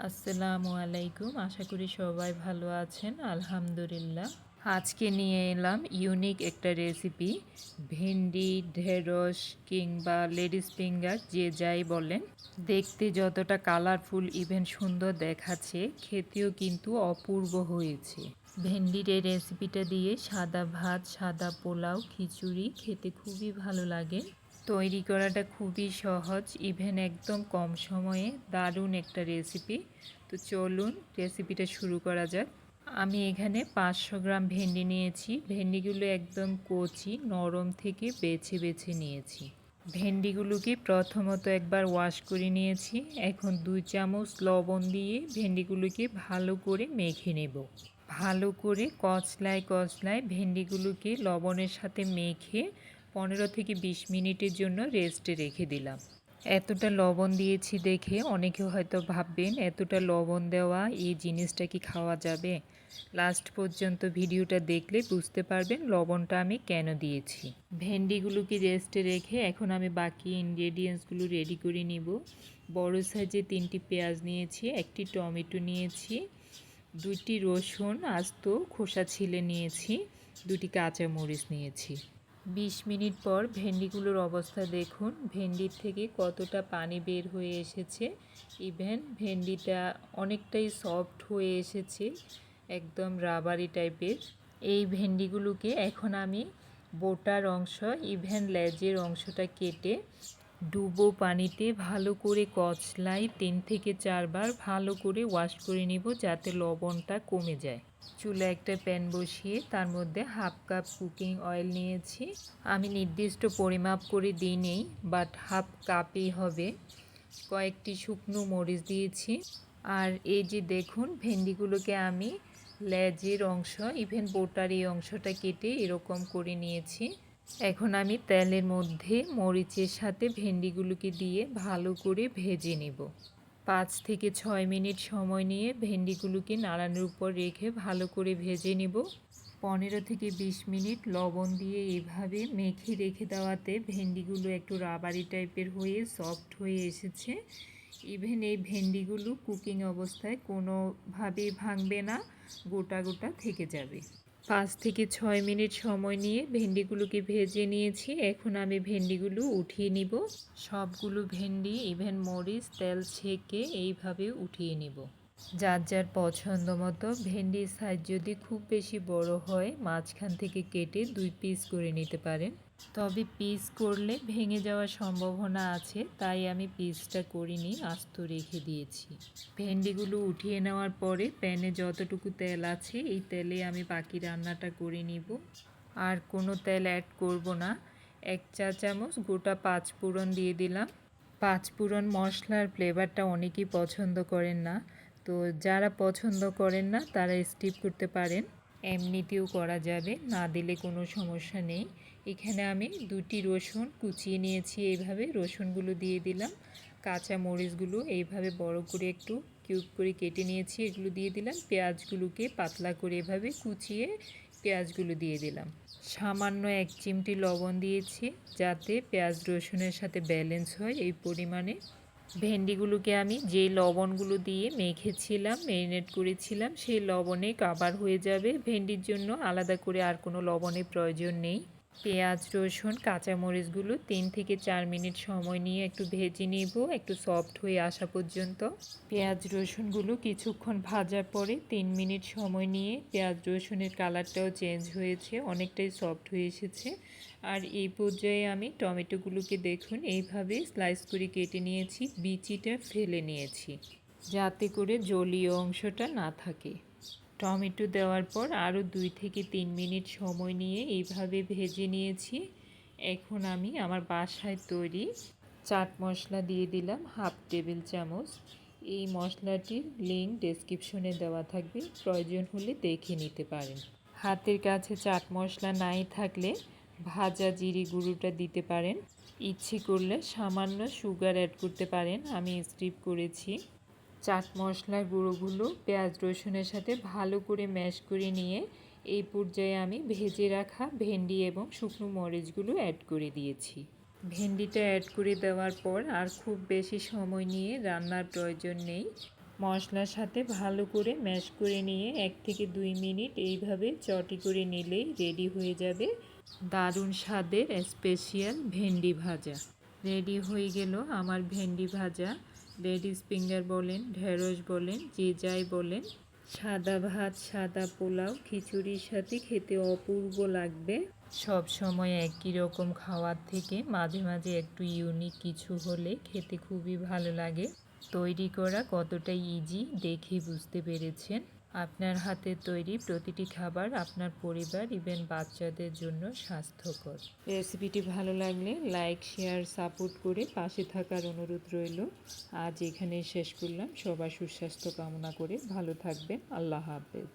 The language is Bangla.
আসসালামু আলাইকুম। আশা করি সবাই ভালো আছেন। আলহামদুলিল্লাহ। আজকে নিয়ে এলাম ইউনিক একটা রেসিপি। ভেন্ডি, ঢেঁড়স কিংবা লেডিস ফিঙ্গার যে যাই বলেন। দেখতে যতটা কালারফুল ইভেন সুন্দর দেখাচ্ছে, খেতেও কিন্তু অপূর্ব হয়েছে। ভেন্ডির এই রেসিপিটা দিয়ে সাদা ভাত, সাদা পোলাও, খিচুড়ি খেতে খুবই ভালো লাগে। তৈরি করাটা খুবই সহজ, ইভেন একদম কম সময়ে দারুণ একটা রেসিপি। তো চলুন রেসিপিটা শুরু করা যাক। আমি এখানে 500 গ্রাম ভেন্ডি নিয়েছি। ভেন্ডিগুলো একদম কচি নরম থেকে বেছে বেছে নিয়েছি। ভেন্ডিগুলোকে প্রথমত একবার ওয়াশ করে নিয়েছি। এখন 2 চামচ লবণ দিয়ে ভেন্ডিগুলোকে ভালো করে মেখে নেব। ভালো করে কচলায় কচলায় ভেন্ডিগুলোকে লবণের সাথে মেখে 15 থেকে 20 মিনিটের জন্য রেস্টে রেখে দিলাম। এতটা লবণ দিয়েছি দেখে অনেকে হয়তো ভাববেন এতটা লবণ দেওয়া এই জিনিসটা কি খাওয়া যাবে। লাস্ট পর্যন্ত ভিডিওটা দেখলে বুঝতে পারবেন লবণটা আমি কেন দিয়েছি। ভেন্ডিগুলোকে রেস্টে রেখে এখন আমি বাকি ইনগ্রেডিয়েন্টসগুলো রেডি করে নিব। বড় সাইজে 3টি পেঁয়াজ নিয়েছি, একটি টমেটো নিয়েছি, 2টি রসুন আস্ত খোসা ছিলে নিয়েছি, 2টি কাঁচামরিচ নিয়েছি। 20 মিনিট পর ভেন্ডিগুলোর অবস্থা দেখুন। ভেন্ডির থেকে কতটা পানি বের হয়ে এসেছে। ইভেন ভেন্ডিটা অনেকটাই সফট হয়ে এসেছে, একদম রাবারি টাইপের। এই ভেন্ডিগুলোকে এখন আমি বোটার অংশ ইভেন লেজের অংশটা কেটে ডুবো পানিতে ভালো করে কচলাই 3 থেকে 4 বার ভালো করে ওয়াশ করে নিব যাতে লবণটা কমে যায়। চুলা একটা প্যান বসিয়ে তার মধ্যে হাফ কাপ কুকিং অয়েল নিয়েছি। আমি নির্দিষ্ট পরিমাপ করে দিই নেই, বাট হাফ কাপই হবে। কয়েকটি শুকনো মরিচ দিয়েছি। আর এই যে দেখুন ভেন্ডিগুলোকে আমি লেজের অংশ ইভেন বোটার এই অংশটা কেটে এরকম করে নিয়েছি। এখন আমি তেলের মধ্যে মরিচের সাথে ভেন্ডিগুলোকে দিয়ে ভালো করে ভেজে নেব। 5 থেকে 6 মিনিট সময় নিয়ে ভেন্ডিগুলোকে নাড়ানোর উপর রেখে ভালো করে ভেজে নেব। 15 থেকে 20 মিনিট লবণ দিয়ে এইভাবে মেখে রেখে দেওয়াতে ভেন্ডিগুলো একটু রাবারি টাইপের হয়ে সফট হয়ে এসেছে। ইভেন এই ভেন্ডিগুলো কুকিং অবস্থায় কোনোভাবেই ভাঙবে না, গোটা গোটা থেকে যাবে। 5 থেকে 6 মিনিট সময় নিয়ে ভেন্ডিগুলোকে ভেজে নিয়েছি। এখন আমি ভেন্ডিগুলো উঠিয়ে নিব। সবগুলো ভেন্ডি ইভেন মরিচ তেল ছেঁকে এইভাবে উঠিয়ে নিব। যার যার পছন্দ মতো ভেন্ডির সাইজ যদি খুব বেশি বড় হয় মাঝখান থেকে কেটে 2 পিস করে নিতে পারেন। তবে পিস করলে ভেঙে যাওয়ার সম্ভাবনা আছে, তাই আমি পিসটা করিনি, আস্ত রেখে দিয়েছি। ভেন্ডিগুলো উঠিয়ে নেওয়ার পরে প্যানে যতটুকু তেল আছে এই তেলে আমি বাকি রান্নাটা করে নিব। আর কোনো তেল অ্যাড করব না। 1 চা চামচ গোটা 5 ফোড়ন দিয়ে দিলাম। 5 ফোড়ন মশলার ফ্লেভারটা অনেকেই পছন্দ করেন না, তো যারা পছন্দ করেন না তারা স্কিপ করতে পারেন। এমনিতেও করা যাবে, না দিলে কোনো সমস্যা নেই। এখানে আমি 2টি রসুন কুচিয়ে নিয়েছি, এইভাবে রসুনগুলো দিয়ে দিলাম। কাঁচা মরিচগুলো এইভাবে বড় করে একটু কিউব করে কেটে নিয়েছি, এগুলো দিয়ে দিলাম। পেঁয়াজগুলোকে পাতলা করে এভাবে কুচিয়ে পেঁয়াজগুলো দিয়ে দিলাম। সামান্য 1 চিমটি লবণ দিয়েছি যাতে পেঁয়াজ রসুনের সাথে ব্যালেন্স হয় এই পরিমাণে। ভেন্ডিগুলোকে আমি যে লবণগুলো দিয়ে মেখেছিলাম, ম্যারিনেট করেছিলাম, সেই লবণে কাভার হয়ে যাবে। ভেন্ডির জন্য আলাদা করে আর কোনো লবণের প্রয়োজন নেই। পেঁয়াজ রসুন কাঁচামরিচগুলো 3 থেকে 4 মিনিট সময় নিয়ে একটু ভেজে নেব, একটু সফট হয়ে আসা পর্যন্ত। পেঁয়াজ রসুনগুলো কিছুক্ষণ ভাজার পরে 3 মিনিট সময় নিয়ে পেঁয়াজ রসুনের কালারটাও চেঞ্জ হয়েছে, অনেকটাই সফট হয়ে এসেছে। আর এই পর্যায়ে আমি টমেটোগুলোকে দেখুন এইভাবে স্লাইস করে কেটে নিয়েছি, বিচিটা ফেলে নিয়েছি যাতে করে জলীয় অংশটা না থাকে। টমেটো দেওয়ার পর আরও 2 থেকে 3 মিনিট সময় নিয়ে এইভাবে ভেজে নিয়েছি। এখন আমি আমার বাসায় তৈরি চাট মশলা দিয়ে দিলাম হাফ টেবিল চামচ। এই মশলাটির লিঙ্ক ডেসক্রিপশনে দেওয়া থাকবে, প্রয়োজন হলে দেখে নিতে পারেন। হাতের কাছে চাট মশলা নাই থাকলে ভাজা জিরে গুঁড়োটা দিতে পারেন। ইচ্ছে করলে সামান্য সুগার অ্যাড করতে পারেন, আমি স্কিপ করেছি। চাট মশলার গুঁড়োগুলো পেঁয়াজ রসুনের সাথে ভালো করে ম্যাশ করে নিয়ে এই পর্যায়ে আমি ভেজে রাখা ভেন্ডি এবং শুকনো মরিচগুলো অ্যাড করে দিয়েছি। ভেন্ডিটা অ্যাড করে দেওয়ার পর আর খুব বেশি সময় নিয়ে রান্নার প্রয়োজন নেই। মশলার সাথে ভালো করে ম্যাশ করে নিয়ে 1 থেকে 2 মিনিট এইভাবে চটি করে নিলেই রেডি হয়ে যাবে দারুণ স্বাদের স্পেশাল ভেন্ডি ভাজা। রেডি হয়ে গেল আমার ভেন্ডি ভাজা। লেডিস ফিঙ্গার বলেন, ঢেঁড়স বলেন, যে যাই বলেন, সাদা ভাত, সাদা পোলাও, খিচুড়ির সাথে খেতে অপূর্ব লাগবে। সব সময় একই রকম খাওয়ার থেকে মাঝে মাঝে একটু ইউনিক কিছু হলে খেতে খুবই ভালো লাগে। তৈরি করা কতটা ইজি দেখে বুঝতে পেরেছেন। আপনার হাতের তৈরি প্রতিটি খাবার আপনার পরিবার ইভেন বাচ্চাদের জন্য স্বাস্থ্যকর। রেসিপিটি ভালো লাগলে লাইক, শেয়ার, সাপোর্ট করে পাশে থাকার অনুরোধ রইল। আজ এখানেই শেষ করলাম। সবার সুস্বাস্থ্য কামনা করে ভালো থাকবেন। আল্লাহ হাফেজ।